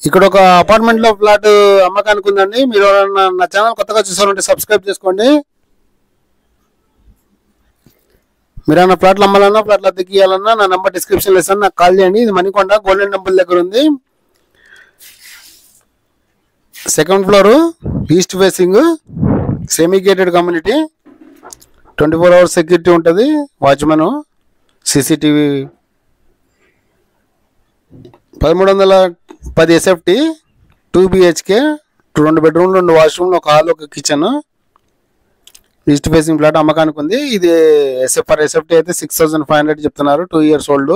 ఇక్కడ ఒక అపార్ట్మెంట్ లో ఫ్లాట్ అమ్మకానికి ఉందండి. మీరు నా ఛానల్ కొత్తగా చూసారంటే సబ్స్క్రైబ్ చేసుకోండి. మీరు అన్న ఫ్లాట్లు అమ్మాలన్నా ఫ్లాట్లు అద్దెకి ఇవ్వాలన్నా నా నెంబర్ డిస్క్రిప్షన్ లో ఇస్తాను, నాకు కాల్ చేయండి. ఇది మణికొండ గోల్డెన్ టెంపుల్ దగ్గర ఉంది. Second floor, east facing, semi gated community, 24 hours security ఉంటుంది, వాచ్మెన్, సీసీటీవీ, 1310 SFT, 2 BHK, 2 బెడ్రూమ్లు, 2 వాష్రూమ్లు, ఒక హాల్, ఒక కిచెన్, ఈస్ట్ ఫేసింగ్ ఫ్లాట్ అమ్మకానికి ఉంది. ఇది SFT అయితే 6500 చెప్తున్నారు. 2 years old.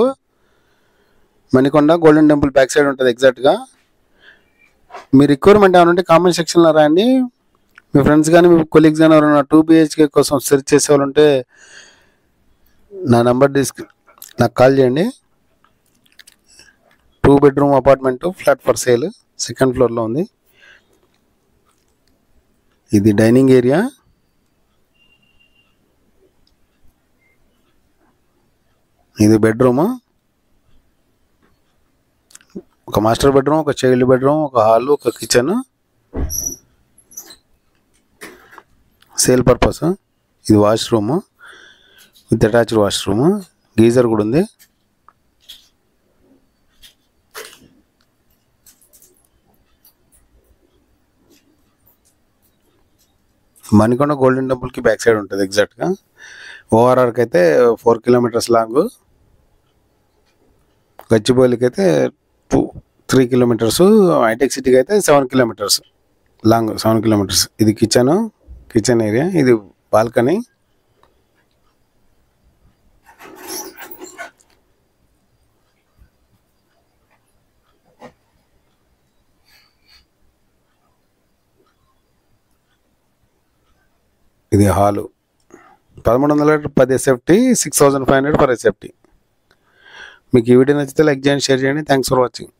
Manikonda golden temple back side ఉంటుంది ఎగ్జాక్ట్గా. మీ రిక్వైర్మెంట్ ఏమైనా ఉంటే కామెంట్ సెక్షన్లో రాయండి. మీ ఫ్రెండ్స్ కానీ మీ కొలీగ్స్ కానీ ఎవరైనా 2 BHK కోసం సెర్చ్ చేసే వాళ్ళు ఉంటే నా నెంబర్ నాకు కాల్ చేయండి. 2 bedroom apartment, flat for sale, second ఫ్లోర్లో ఉంది. ఇది డైనింగ్ ఏరియా. ఇది బెడ్రూమ్, ఒక మాస్టర్ బెడ్రూమ్, ఒక చైల్డ్ బెడ్రూమ్, ఒక హాల్, ఒక కిచెన్, సేల్ పర్పస్. ఇది washroom with attached washroom, geyser కూడా ఉంది. మణికొండ గోల్డెన్ టెంపుల్కి బ్యాక్ సైడ్ ఉంటుంది ఎగ్జాక్ట్గా. ఓఆర్ఆర్కి అయితే 4 kilometers లాంగ్, గచ్చిబౌలికి అయితే 3 kilometers, హైటెక్ సిటీకి అయితే 7 kilometers లాంగ్, 7 kilometers. ఇది కిచెన్ ఏరియా, ఇది బాల్కనీ. ఇది హాలు, 1310 SFT, 6500 per SFT. మీకు ఈ వీడియో నచ్చితే లైక్ చేయండి, షేర్ చేయండి. Thanks for watching.